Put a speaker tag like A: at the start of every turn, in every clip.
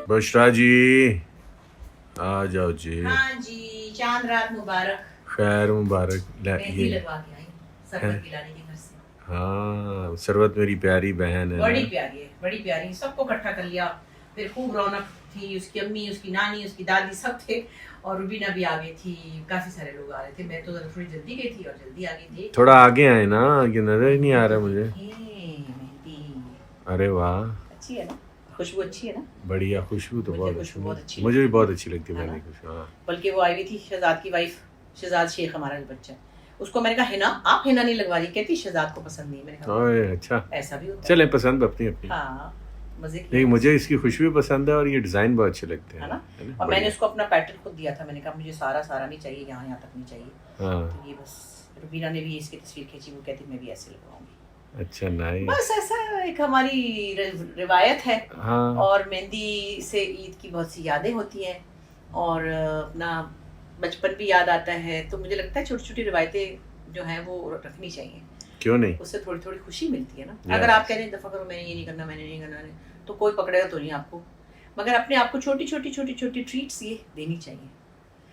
A: बुशरा जी आ जाओ जी।
B: हाँ जी, चांद रात मुबारक।
A: खैर मुबारक।
B: मेहंदी लगवा के आई सरबत पिलाने के घर से।
A: हाँ, सरबत मेरी प्यारी बहन है
B: बड़ी
A: ना।
B: प्यारी है, बड़ी प्यारी। सबको इकट्ठा कर लिया, फिर खूब रौनक थी। उसकी अम्मी, उसकी नानी, उसकी दादी सब थे, और रुबीना भी आ गई थी। काफी सारे लोग आ रहे थे। मैं तो जरा थोड़ी जल्दी गई थी और जल्दी आ गई थी।
A: थोड़ा आगे आए ना, ये नजर ही नहीं आ रहा मुझे।
B: मेहंदी
A: अरे वाह,
B: अच्छी है ना, खुशबू अच्छी है ना।
A: बढ़िया खुशबू तो
B: मुझे
A: बहुत
B: खुशबू बहुत अच्छी
A: मुझे भी
B: लगती
A: बहुत अच्छी लगती है
B: है
A: मेहंदी
B: ना?
A: खुशबू। हाँ,
B: बल्कि वो आई हुई थी शहजाद की वाइफ, शहजाद शेख, हमारा जो बच्चा। उसको मैंने कहा हिना, आप हिना नहीं लगवा रही, कहती शहजाद को पसंद नहीं। मैंने कहा
A: ओए अच्छा,
B: ऐसा भी होता है।
A: चले पसंद अपनी अपनी।
B: हाँ, मजे की
A: लेकिन मुझे इसकी खुशबू पसंद है और ये डिजाइन बहुत अच्छे लगते हैं,
B: है ना।
A: है ना?
B: और मैंने
A: बढ़िया।
B: उसको अपना पैटर्न खुद दिया था। मैंने कहा मुझे सारा सारा नहीं चाहिए, यहाँ यहाँ तक नहीं चाहिए।
A: हाँ,
B: तो ये बस रुबीना ने भी इसकी तस्वीर खींची। वो कहती मैं भी ऐसे लगवाऊंगी।
A: अच्छा नाइस।
B: बस ऐसा एक हमारी रिवायत है।
A: हाँ,
B: और मेहंदी से ईद की बहुत सी यादें होती हैं, और अपना बचपन भी याद आता है। तो मुझे लगता है छोटी छोटी रिवायतें जो हैं वो रखनी चाहिए।
A: क्यों नहीं।
B: उससे थोड़ी थोड़ी खुशी मिलती है ना।
A: Yes.
B: अगर आप कह रहे हैं दफा करो मैंने ये नहीं करना, मैंने नहीं करना, तो कोई पकड़ेगा तो नहीं आपको। मगर अपने आप को छोटी छोटी छोटी छोटी ट्रीट्स ये देनी चाहिए।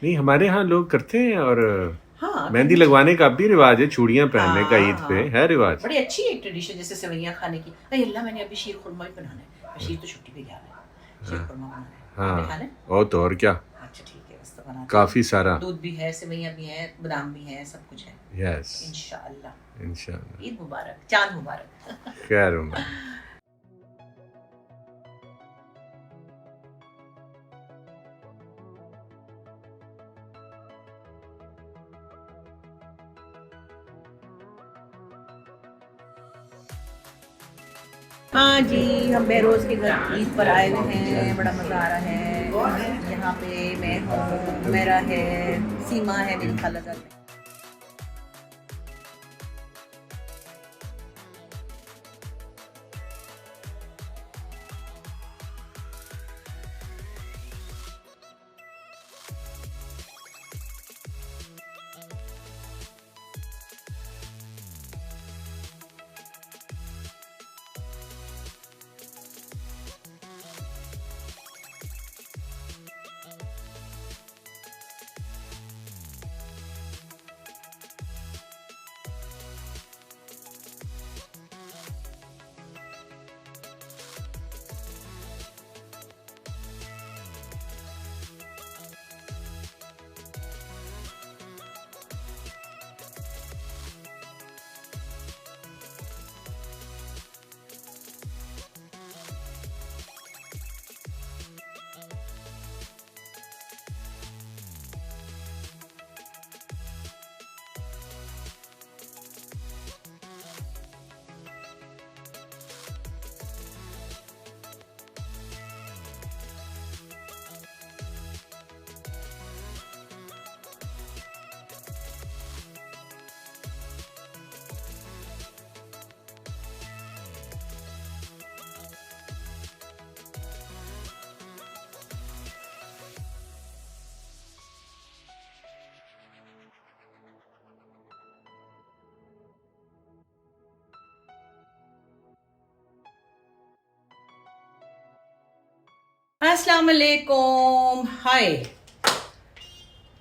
A: नहीं, हमारे यहाँ लोग करते हैं, और
B: हाँ,
A: मेहंदी लगवाने का भी रिवाज है, चूड़ियां पहनने का
B: हाँ,
A: ईद पे
B: हाँ।
A: है रिवाज।
B: बड़ी अच्छी एक ट्रेडिशन, जैसे सेवैयां खाने की। अरे अल्लाह, मैंने अभी शीर खुरमा भी बनाना है। शीर तो छुट्टी पे गया है, शीर खुरमा बनाना है। आपने खाना है?
A: और तो और क्या,
B: अच्छा ठीक है, बस तो बनाते हैं।
A: काफी सारा
B: दूध भी है, सेवैयां भी हैं, बादाम भी हैं, सब कुछ है।
A: यस,
B: इंशाअल्लाह।
A: इंशाल्लाह।
B: ईद मुबारक, चांद मुबारक।
A: खैर उम्र।
B: हाँ जी, हम बहरोज़ के घर ईद पर आए हुए हैं। बड़ा मज़ा आ रहा है। यहाँ पे मैं हूँ, मेरा है, सीमा है मेरी खालाजाद में। अस्सलाम वालेकुम। हाय,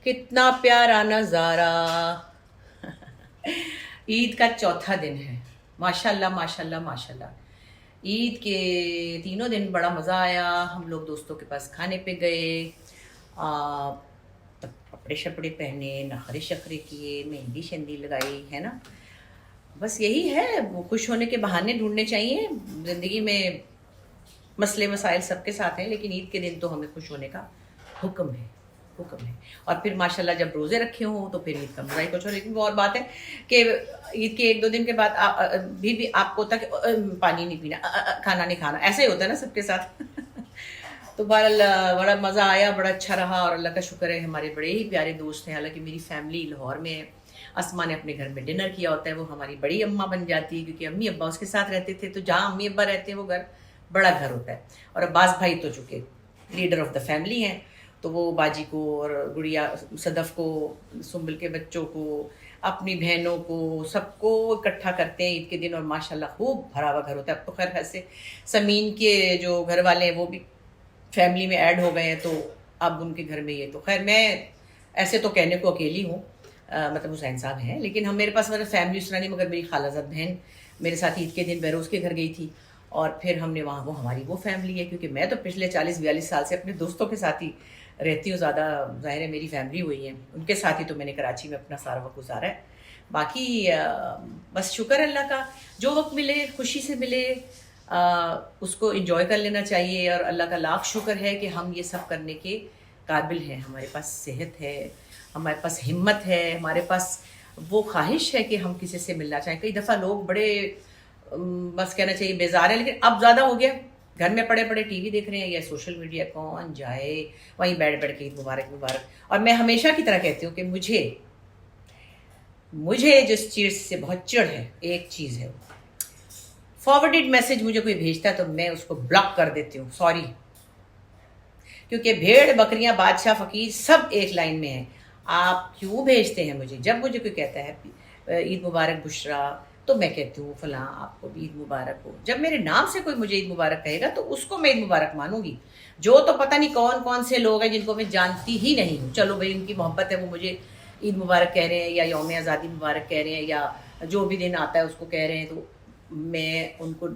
B: कितना प्यारा नज़ारा। ईद का चौथा दिन है। माशाल्लाह माशाल्लाह माशाल्लाह। ईद के तीनों दिन बड़ा मज़ा आया। हम लोग दोस्तों के पास खाने पे गए, कपड़े शपड़े पहने, नखरे शखरे किए, मेहंदी शहंदी लगाई, है ना। बस यही है, वो खुश होने के बहाने ढूंढने चाहिए ज़िंदगी में। मसले मसाइल सबके साथ हैं, लेकिन ईद के दिन तो हमें खुश होने का हुक्म है, हुक्म है। और फिर माशाल्लाह जब रोज़े रखे हों तो फिर ईद का मज़ा ही कुछ हो। लेकिन वो और बात है कि ईद के 1-2 दिन के बाद भी आपको होता है कि पानी नहीं पीना, खाना नहीं खाना, ऐसा ही होता है ना सबके साथ। तो बहरहाल बड़ा मज़ा आया, बड़ा अच्छा रहा, और अल्लाह का शुक्र है हमारे बड़े ही प्यारे दोस्त हैं। हालांकि मेरी फैमिली लाहौर में है, अस्मा ने अपने घर में डिनर किया होता है, वो हमारी बड़ी अम्मा बन जाती है, क्योंकि अम्मी अब्बा उसके साथ रहते थे। तो जहाँ अम्मी अब्बा रहते हैं वो घर बड़ा घर होता है। और अब्बास भाई तो चुके लीडर ऑफ द फैमिली हैं, तो वो बाजी को और गुड़िया सदफ़ को, सुम्बल के बच्चों को, अपनी बहनों को, सबको इकट्ठा करते हैं ईद के दिन। और माशाल्लाह खूब भरा हुआ घर होता है। अब तो खैर ऐसे समीन के जो घर वाले हैं वो भी फैमिली में ऐड हो गए हैं, तो अब उनके घर में ये, तो खैर मैं ऐसे तो कहने को अकेली हूँ, मतलब हुसैन साहब हैं, लेकिन हम मेरे पास मतलब फैमिली उस तरह नहीं, मगर मेरी खालाजाद बहन मेरे साथ ईद के दिन बहरोज़ के घर गई थी, और फिर हमने वहाँ, वो हमारी वो फैमिली है, क्योंकि मैं तो पिछले 40-42 साल से अपने दोस्तों के साथ ही रहती हूँ, ज़्यादा ज़ाहिर है मेरी फैमिली हुई है, उनके साथ ही तो मैंने कराची में अपना सारा वक्त गुजारा है। बाकी बस शुक्र अल्लाह का, जो वक्त मिले खुशी से मिले, उसको इंजॉय कर लेना चाहिए, और अल्लाह का लाख शुक्र है कि हम ये सब करने के काबिल हैं, हमारे पास सेहत है, हमारे पास हिम्मत है, हमारे पास वो ख्वाहिश है कि हम किसी से मिलना चाहें। कई दफ़ा लोग बड़े बस कहना चाहिए बेजार है, लेकिन अब ज़्यादा हो गया, घर में पड़े पड़े टीवी देख रहे हैं या सोशल मीडिया, कौन जाए वहीं बैठ बैठ के ईद मुबारक मुबारक। और मैं हमेशा की तरह कहती हूँ कि मुझे जिस चीज़ से बहुत चिढ़ है, एक चीज़ है, फॉरवर्डेड मैसेज मुझे कोई भेजता है तो मैं उसको ब्लॉक कर देती हूँ, सॉरी, क्योंकि भेड़ बकरियां बादशाह फकीर सब एक लाइन में हैं। आप क्यों भेजते हैं मुझे? जब मुझे कोई कहता है ईद मुबारक बुशरा, तो मैं कहती हूँ फलां आपको भी ईद मुबारक हो। जब मेरे नाम से कोई मुझे ईद मुबारक कहेगा तो उसको मैं ईद मुबारक मानूंगी। जो तो पता नहीं कौन कौन से लोग हैं जिनको मैं जानती ही नहीं हूँ, चलो भाई उनकी मोहब्बत है, वो मुझे ईद मुबारक कह रहे हैं या यौम आज़ादी मुबारक कह रहे हैं या जो भी दिन आता है उसको कह रहे हैं, तो मैं उनको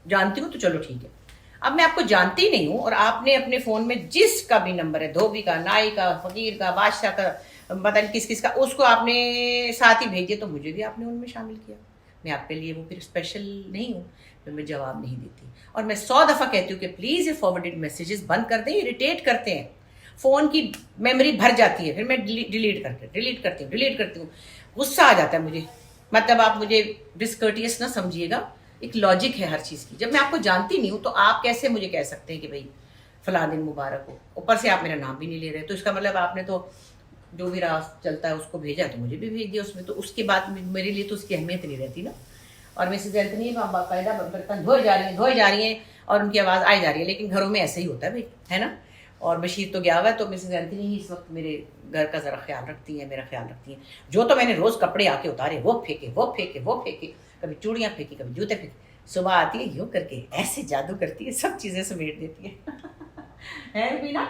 B: जानती हूँ तो चलो ठीक है। अब मैं आपको जानती नहीं हूँ और आपने अपने फ़ोन में जिसका भी नंबर है, धोबी का, नाई का, फ़कीर का, बादशाह का, पता नहीं किस किस का, उसको आपने साथ ही भेजे, तो मुझे भी आपने उनमें शामिल किया। मैं आपके लिए वो फिर स्पेशल नहीं हूँ, तो मैं जवाब नहीं देती। और मैं 100 दफ़ा कहती हूँ कि प्लीज़ ये फॉरवर्डेड मैसेजेस बंद कर दें, इरिटेट करते हैं, फ़ोन की मेमोरी भर जाती है, फिर मैं डिलीट करती हूँ, गुस्सा आ जाता है मुझे। मतलब आप मुझे डिसकर्टियस ना समझिएगा, एक लॉजिक है हर चीज़ की। जब मैं आपको जानती नहीं हूँ तो आप कैसे मुझे कह सकते हैं कि भाई फलां दिन मुबारक हो, ऊपर से आप मेरा नाम भी नहीं ले रहे, तो इसका मतलब आपने तो जो भी राह चलता है उसको भेजा, तो मुझे भी भेज दिया उसमें, तो उसके बाद मेरे लिए तो उसकी अहमियत नहीं रहती ना। और मिसेज एंथनी बाकायदा बर्तन धोए जा रही हैं और उनकी आवाज़ आई जा रही है, लेकिन घरों में ऐसे ही होता है भाई, है ना। और बशीर तो गया हुआ है, तो मिसेज एंथनी ही इस वक्त मेरे घर का ज़रा ख्याल रखती हैं, मेरा ख्याल रखती हैं। जो तो मैंने रोज़ कपड़े आके उतारे, वो फेंके, कभी चूड़ियाँ फेंकी, कभी जूते फेंके, सुबह आती है यूँ करके ऐसे जादू करती है, सब चीज़ें समेट देती है भी ना।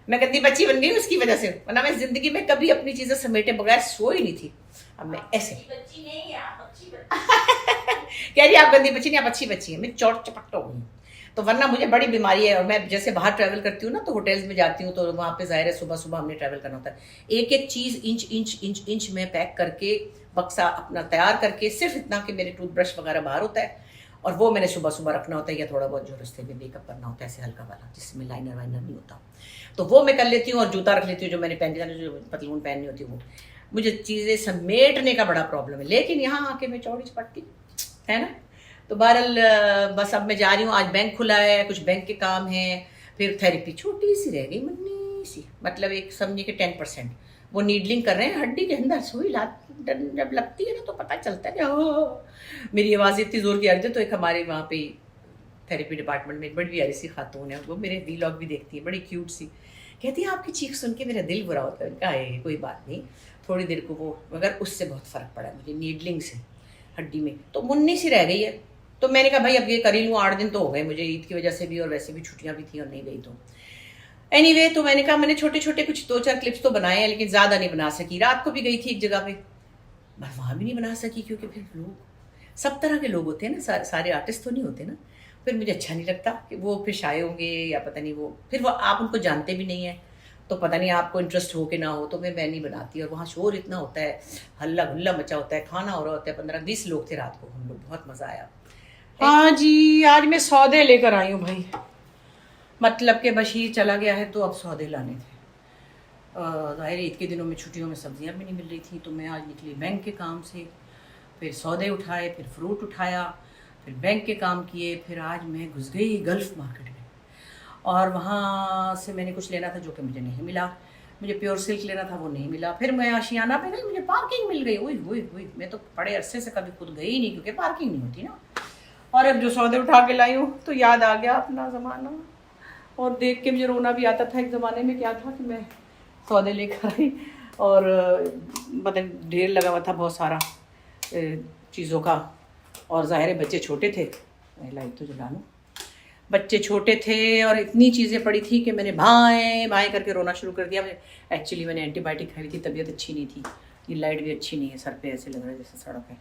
B: मैं गंदी बच्ची बन गई उसकी वजह से, वरना मैं ज़िंदगी में कभी अपनी चीज़ें समेटे बगैर सो ही नहीं थी। अब मैं ऐसे
C: बच्ची नहीं, आप अच्छी
B: कह रही आप गंदी बच्ची नहीं, आप अच्छी बच्ची है। मैं चौट चपट हो गई, तो वरना मुझे बड़ी बीमारी है। और मैं जैसे बाहर ट्रैवल करती हूँ ना, तो होटल्स में जाती हूँ, तो वहाँ पे ज़ाहिर है सुबह सुबह हमने ट्रैवल करना होता है, एक एक चीज़ इंच में पैक करके बक्सा अपना तैयार करके, सिर्फ इतना कि मेरे टूथब्रश वगैरह बाहर होता है, और वो मैंने सुबह सुबह रखना होता है, या थोड़ा बहुत जो रास्ते में मेकअप करना होता है ऐसे हल्का वाला, जिसमें लाइनर वाइनर नहीं होता, तो वो मैं कर लेती हूँ। और जूता रख लेती हूँ जो मैंने पहन जो पतलून पहननी होती है वो। मुझे चीज़ें समेटने का बड़ा प्रॉब्लम है, लेकिन यहाँ आके मैं चौड़ी चपट्टी, है ना। तो बहरहाल बस अब मैं जा रही हूँ, आज बैंक खुला है, कुछ बैंक के काम हैं, फिर थेरेपी छोटी सी रह गई, मुन्नी सी, मतलब एक समझिए कि 10%, वो नीडलिंग कर रहे हैं हड्डी के अंदर, सुई जब लगती है ना तो पता चलता है कि मेरी आवाज़ इतनी ज़ोर की आ रही थी। तो एक हमारे वहाँ पे थेरेपी डिपार्टमेंट में एक बड़ी प्यारी सी खातून है, वो मेरे वीलॉग भी देखती है, बड़ी क्यूट सी, कहती है आपकी चीख सुन के मेरा दिल बुरा होता है। उनका है कोई बात नहीं, थोड़ी देर को वो, मगर उससे बहुत फ़र्क पड़ा मुझे नीडलिंग से हड्डी में, तो मुन्नी सी रह गई है। तो मैंने कहा भाई अब ये कर ही लूँ, 8 दिन तो हो गए मुझे ईद की वजह से भी, और वैसे भी छुट्टियाँ भी थी और नहीं गई। तो एनीवे, तो मैंने कहा मैंने छोटे छोटे कुछ 2-4 क्लिप्स तो बनाए हैं, लेकिन ज़्यादा नहीं बना सकी। रात को भी गई थी एक जगह पे, बस वहाँ भी नहीं बना सकी, क्योंकि फिर लोग सब तरह के लोग होते हैं ना, सारे आर्टिस्ट तो नहीं होते ना। फिर मुझे अच्छा नहीं लगता कि वो फिर शाये होंगे या पता नहीं, वो फिर वो आप उनको जानते भी नहीं है, तो पता नहीं आपको इंटरेस्ट हो कि ना हो, तो मैं नहीं बनाती। और वहाँ शोर इतना होता है, हल्ला गुल्ला मचा होता है, खाना हो रहा होता है, 15-20 लोग थे रात को हम लोग, बहुत मज़ा आया। हाँ जी, आज मैं सौदे लेकर आई हूँ भाई, मतलब कि बशीर चला गया है तो अब सौदे लाने थे। ज़ाहिर ईद के दिनों में छुट्टियों में सब्जियां भी नहीं मिल रही थी, तो मैं आज निकली बैंक के काम से, फिर सौदे उठाए, फिर फ्रूट उठाया, फिर बैंक के काम किए, फिर आज मैं घुस गई गल्फ़ मार्केट में, और वहाँ से मैंने कुछ लेना था जो कि मुझे नहीं मिला। मुझे प्योर सिल्क लेना था, वो नहीं मिला। फिर मैं आशियाना पे गई, मुझे पार्किंग मिल गई। हुई मैं तो बड़े अरसे से कभी खुद गई ही नहीं, क्योंकि पार्किंग नहीं होती ना। और अब जो सौदे उठा के लाई हूँ तो याद आ गया अपना ज़माना, और देख के मुझे रोना भी आता था। एक ज़माने में क्या था कि मैं सौदे लेकर आई और मतलब ढेर लगा हुआ था बहुत सारा चीज़ों का, और ज़ाहिर बच्चे छोटे थे, मैं लाइट तो जला लूँ। बच्चे छोटे थे और इतनी चीज़ें पड़ी थी कि मैंने भाएँ भाएँ करके रोना शुरू कर दिया। एक्चुअली मैंने एंटीबायोटिक खाई थी, तबीयत अच्छी नहीं थी, ये लाइट भी अच्छी नहीं है, सर पे ऐसे लग रहा है जैसे सड़क है।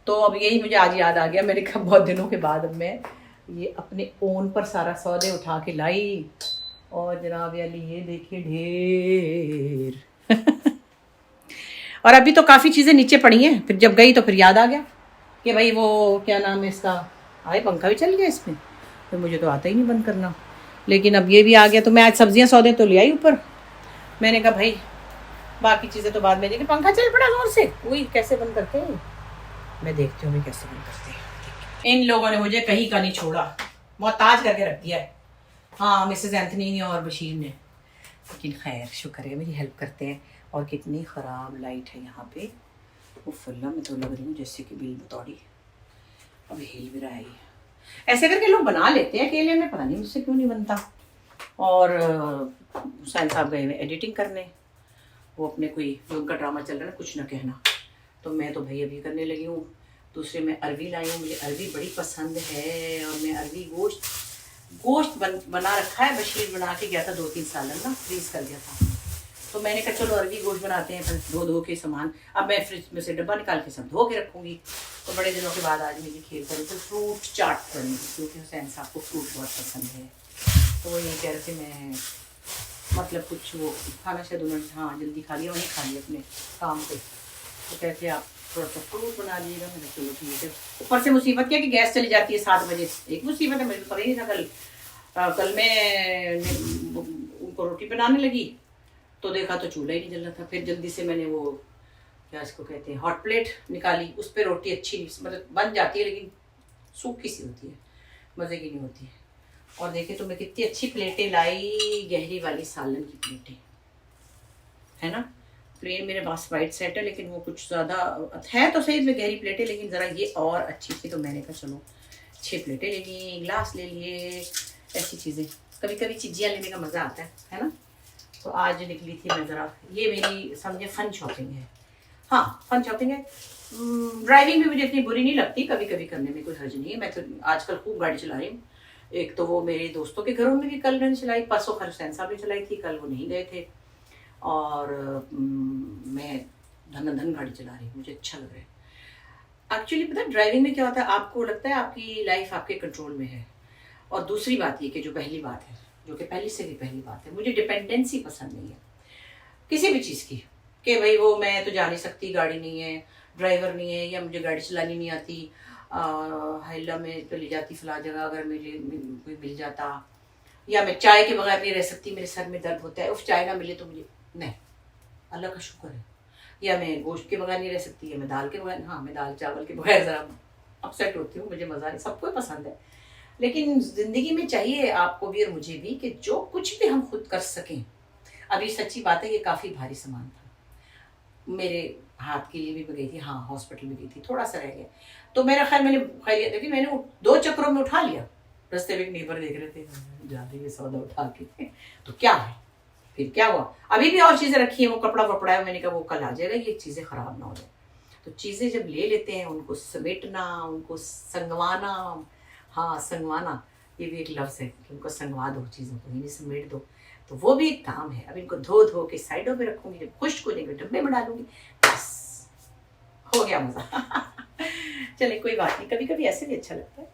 B: तो अब यही मुझे आज याद आ गया, मैंने कहा बहुत दिनों के बाद अब मैं ये अपने ओन पर सारा सौदे उठा के लाई। और जनाब याली ये देखिए ढेर और अभी तो काफ़ी चीज़ें नीचे पड़ी हैं, फिर जब गई तो फिर याद आ गया कि भाई वो क्या नाम है इसका, आए पंखा भी चल गया इसमें, तो मुझे तो आता ही नहीं बंद करना। लेकिन अब ये भी आ गया, तो मैं आज सब्जियां सौदे तो ले आई ऊपर। मैंने कहा भाई बाकी चीज़ें तो बाद में, लेकिन पंखा चल पड़ा जोर से, वही कैसे बंद करते हैं मैं देखती हूँ कैसे बंद करते हैं। इन लोगों ने मुझे कहीं का नहीं छोड़ा, मोहताज करके रख दिया है। हाँ, मिसेस एंथनी ने और बशीर ने, लेकिन खैर शुक्र है मेरी हेल्प करते हैं। और कितनी ख़राब लाइट है यहाँ पे, वो फुल्ला में तो लग रही हूँ जैसे कि बिल बतौड़ी। अब हिल भी रहा है, ऐसे करके लोग बना लेते हैं अकेले में, पता नहीं मुझसे क्यों नहीं बनता। और हुसैन साहब गए हुए एडिटिंग करने, वो अपने कोई जो उनका ड्रामा चल रहा है ना कुछ ना कहना, तो मैं तो भाई अभी करने लगी हूँ। दूसरे मैं अरवी लाई हूँ, मुझे अरवी बड़ी पसंद है, और मैं अरवी गोश्त बना रखा है, बशीर बना के गया था 2-3 साल ना, फ्रीज कर गया था। तो मैंने कहा चलो अरवी गोश्त बनाते हैं, फिर धो के सामान, अब मैं फ्रिज में से डब्बा निकाल के सब धो के रखूँगी। तो बड़े दिनों के बाद आज मेरी खेल करी तो फ्रूट चाट करनी, क्योंकि हुसैन साहब को फ्रूट बहुत पसंद है। तो वो ये कह रहे थे मैं मतलब कुछ वो खाना शायद उन्होंने हाँ जल्दी खा लिया, उन्हें खा लिया अपने काम पे, तो कहते आप थोड़ा सा फ्रूट बना लीजिएगा। मैंने चलो ठीक है। ऊपर से मुसीबत क्या कि गैस चली जाती है 7 बजे, एक मुसीबत है, मुझे पता ही नहीं था। कल मैं उनको रोटी बनाने लगी तो देखा तो चूल्हा ही नहीं जल रहा था। फिर जल्दी से मैंने वो क्या इसको कहते हैं हॉट प्लेट निकाली, उस पर रोटी अच्छी नहीं मतलब बन जाती है, लेकिन सूखी सी होती है, मज़े की नहीं होती है। और देखे तो मैं कितनी अच्छी प्लेटें लाई, गहरी वाली सालन की प्लेटें है ना। प्लेन मेरे पास वाइट सेट है, लेकिन वो कुछ ज़्यादा है तो सही में गहरी प्लेटें, लेकिन ज़रा ये और अच्छी थी, तो मैंने कहा चलो 6 प्लेटें ले ली, गिलास ले लिए, ऐसी चीज़ें। कभी कभी चीज़ियाँ लेने का मज़ा आता है ना। तो आज निकली थी मैं ज़रा, ये मेरी समझे फ़न शॉपिंग है। हाँ फ़न शॉपिंग है। ड्राइविंग भी मुझे इतनी बुरी नहीं लगती, कभी कभी करने में कोई हर्ज नहीं है। मैं तो आजकल खूब गाड़ी चला रही हूँ। एक तो वो मेरे दोस्तों के घरों में भी कल मैंने चलाई, परसों हुसैन साहब ने चलाई थी, कल वो नहीं गए थे। और मैं धन गाड़ी चला रही हूँ, मुझे अच्छा लग रहा है। एक्चुअली पता है ड्राइविंग में क्या होता है, आपको लगता है आपकी लाइफ आपके कंट्रोल में है। और दूसरी बात ये कि जो पहली बात है, जो कि पहली से भी पहली बात है, मुझे डिपेंडेंसी पसंद नहीं है किसी भी चीज़ की, कि भाई वो मैं तो जा नहीं सकती, गाड़ी नहीं है, ड्राइवर नहीं है, या मुझे गाड़ी चलानी नहीं आती, हाइला में चली जाती फला जगह अगर कोई मिल जाता, या मैं चाय के बगैर नहीं रह सकती, मेरे सर में दर्द होता है, उफ चाय ना मिले तो मुझे नहीं, अल्लाह का शुक्र है। या मैं गोश्त के बगैर नहीं रह सकती, या मैं दाल के बगैर, हाँ मैं दाल चावल के बगैर ज़रा अपसेट होती हूँ, मुझे मज़ा नहीं, सबको पसंद है। लेकिन ज़िंदगी में चाहिए आपको भी और मुझे भी कि जो कुछ भी हम खुद कर सकें। अभी सच्ची बात है, ये काफ़ी भारी सामान था मेरे हाथ के लिए भी, मैं गई थी हाँ हॉस्पिटल में गई थी, थोड़ा सा रह गया, तो मेरा ख्याल मैंने खा लिया, लेकिन मैंने 2 चक्करों में उठा लिया। रास्ते में एक नेबर देख रहे थे, जाते हुए सौदा उठा के, तो क्या है फिर क्या हुआ, अभी भी और चीज़ें रखी है, वो कपड़ा वपड़ा है, मैंने कहा वो कल आ जाएगा, ये चीज़ें ख़राब ना हो जाए। तो चीज़ें जब ले लेते हैं उनको समेटना, उनको संगवाना, हाँ संगवाना ये भी एक लफ्ज़ है कि उनको संगवा दो, चीज़ों को इन्हें समेट दो, तो वो भी एक काम है। अब इनको धो के साइडों पे रखूँगी, जब खुश्क हो जाएंगे डब्बे में डालूंगी, बस हो गया मज़ा। चले कोई बात नहीं, कभी कभी ऐसे भी अच्छा लगता है।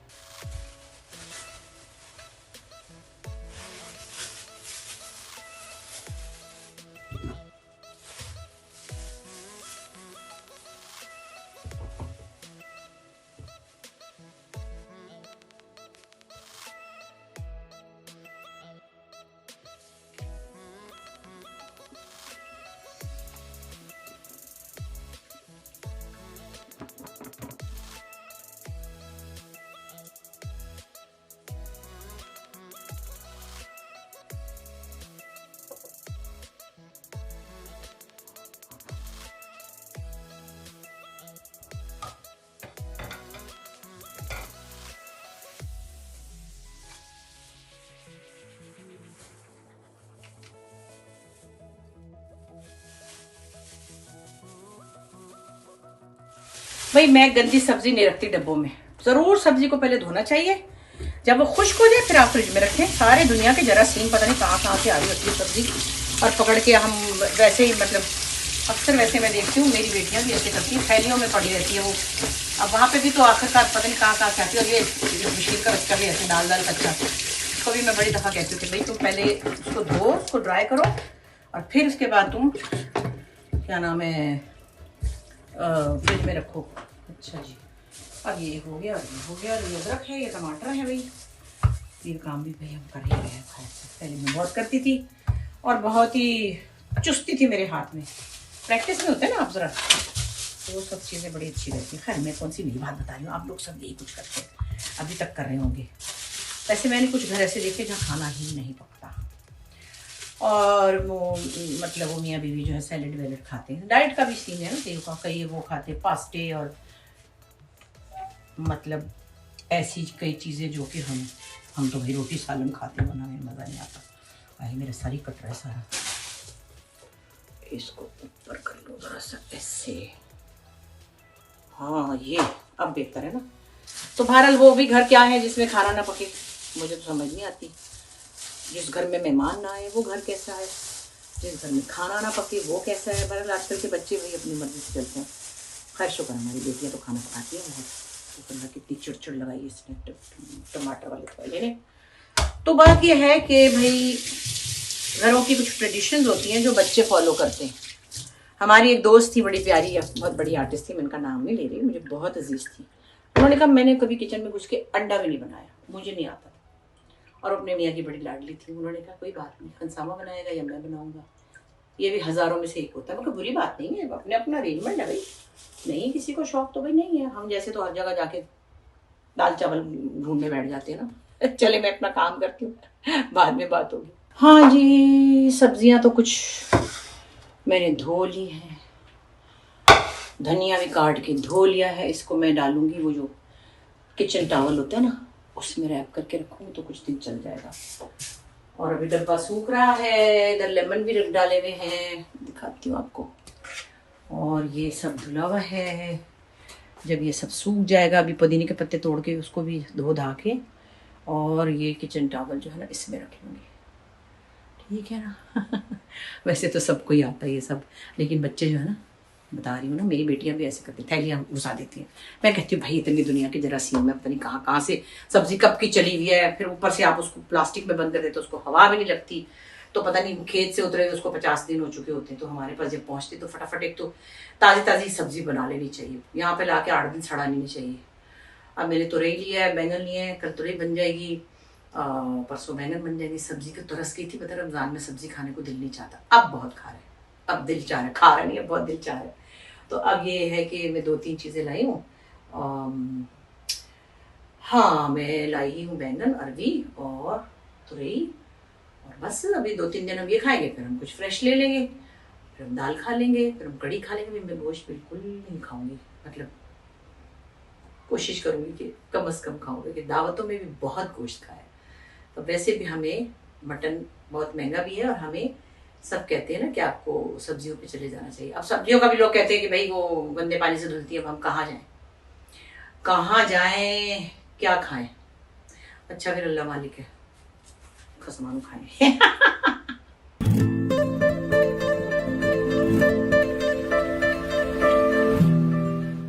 B: भाई मैं गंदी सब्जी नहीं रखती डब्बों में, ज़रूर सब्जी को पहले धोना चाहिए, जब वो खुश्क हो जाए फिर आप फ्रिज में रखें। सारे दुनिया के जरासीम पता नहीं कहाँ से आ रही होती है सब्जी, और पकड़ के हम वैसे ही मतलब अक्सर वैसे मैं देखती हूँ मेरी बेटियाँ भी ऐसे करती हैं, थैलियों में पड़ी रहती है वो। अब वहाँ पे भी तो आखिरकार पता नहीं कहाँ से आती है। और ये मशीन का बच्चा भी ऐसे दाल कच्चा, उसको भी मैं बड़ी दफ़ा कहती हूँ कि भाई तुम पहले उसको धो, उसको ड्राई करो, और फिर उसके बाद तुम क्या नाम है फ्रिज में रखो। अच्छा जी, अब ये हो गया, ये हो गया, ये अदरक है, ये टमाटर है भाई। ये काम भी भाई हम कर ही रहे हैं। पहले मैं बहुत करती थी और बहुत ही चुस्ती थी मेरे हाथ में। प्रैक्टिस में होता है ना आप ज़रा, तो वो सब चीज़ें बड़ी अच्छी रहती हैं। खैर मैं कौन सी नई बात बता रही हूँ, आप लोग सब यही कुछ करते हैं, अभी तक कर रहे होंगे। वैसे मैंने कुछ घर ऐसे देखे जहाँ खाना ही नहीं पकता, और वो मतलब वो मियाँ बीवी जो है सैलेड वैलेड खाते हैं। डाइट का भी सीन है ना, कई का कई वो खाते पास्ते और मतलब ऐसी कई चीज़ें जो कि हम तो भाई रोटी सालन खाते हैं, बनाने में मज़ा नहीं आता। भाई मेरा सर ही कट रहा है सारा, इसको ऊपर कर लो ज़रा सा ऐसे। हाँ ये अब बेहतर है ना। तो बहरहाल वो भी घर क्या है जिसमें खाना ना पके, मुझे तो समझ नहीं आती। जिस घर में मेहमान ना आए वो घर कैसा है, जिस घर में खाना ना पके वो कैसा है। बहरहाल आजकल के बच्चे भाई अपनी मर्जी से चलते हैं। खैर शुक्र हमारी बेटियाँ तो खाना पकाती है बहुत। तो अल्लाह कितनी चिड़चिड़ लगाई इसने टमाटर वाले थैले ने। तो बात यह है कि भाई घरों की कुछ ट्रेडिशंस होती हैं जो बच्चे फॉलो करते हैं। हमारी एक दोस्त थी बड़ी प्यारी, बहुत बड़ी आर्टिस्ट थी, मैं उनका नाम नहीं ले रही, मुझे बहुत अजीज थी। उन्होंने कहा मैंने कभी किचन में घुस के अंडा भी नहीं बनाया, मुझे नहीं आता था। और अपने मियाँ की बड़ी लाडली थी। उन्होंने कहा कोई बात नहीं, खनसामा बनाएगा या मैं बनाऊंगा, ये भी हज़ारों में से एक होता है। मगर बुरी बात नहीं है, अपने अपना अरेंजमेंट है भाई। नहीं किसी को शौक तो भाई नहीं है, हम जैसे तो हर जगह जाके दाल चावल ढूंढने बैठ जाते हैं ना। चले मैं अपना काम करती हूँ, बाद में बात होगी। हाँ जी, सब्जियां तो कुछ मैंने धो ली है, धनिया भी काट के धो लिया है। इसको मैं डालूंगी वो जो किचन टॉवल होता है ना, उसमें रैप करके रखूँगी तो कुछ दिन चल जाएगा। और अभी डब्बा सूख रहा है, इधर लेमन भी रख डाले हुए हैं, दिखाती हूँ आपको। और ये सब धुला हुआ है, जब ये सब सूख जाएगा अभी पुदीने के पत्ते तोड़ के उसको भी धो धा के, और ये किचन टॉवल जो है ना इसमें रख लूँगी, ठीक है ना। वैसे तो सबको ही आता है ये सब, लेकिन बच्चे जो है ना, बता रही हूँ ना, मेरी बेटियां भी ऐसे करती, थैलियाँ घुसा देती हैं। मैं कहती हूँ भाई इतनी दुनिया की जरासीम में पता नहीं कहाँ कहाँ से सब्जी कब की चली हुई है, फिर ऊपर से आप उसको प्लास्टिक में बंद कर देते, उसको हवा भी नहीं लगती, तो पता नहीं खेत से उतरे उसको 50 दिन हो चुके होते हैं। तो हमारे पास जब पहुँचती तो फटाफट एक तो ताज़ी ताज़ी सब्जी बना लेनी चाहिए, यहाँ पे ला के 8 दिन सड़ा नहीं चाहिए। अब मैंने तुरई लिया है, बैंगन लिए हैं, कल तुरई बन जाएगी, परसों बैंगन बन जाएगी। सब्जी की तरस गई थी पता, रमज़ान में सब्जी खाने को दिल नहीं चाहता, अब बहुत खा रहे, अब दिल चाह रहा है, खा रहा नहीं है, बहुत दिल चाह रहा है। तो अब ये है कि मैं 2-3 चीज़ें लाई हूँ। हाँ मैं लाई हूँ बैंगन, अरवी और तुरई, और बस अभी 2-3 दिन हम ये खाएंगे, फिर हम कुछ फ्रेश ले लेंगे, फिर हम दाल खा लेंगे, फिर हम कड़ी खा लेंगे। मैं गोश्त बिल्कुल नहीं खाऊंगी, मतलब कोशिश करूंगी कि कम से कम खाऊंगी, कि दावतों में भी बहुत गोश्त खाया। तो वैसे भी हमें मटन बहुत महंगा भी है, और हमें सब कहते हैं ना कि आपको सब्जियों पे चले जाना चाहिए। अब सब्जियों का भी लोग कहते हैं कि भाई वो गंदे पानी से धुलती है, अब हम कहाँ जाएं, कहाँ जाएं, क्या खाएं। अच्छा फिर अल्लाह मालिक है, खसमानू खाएं।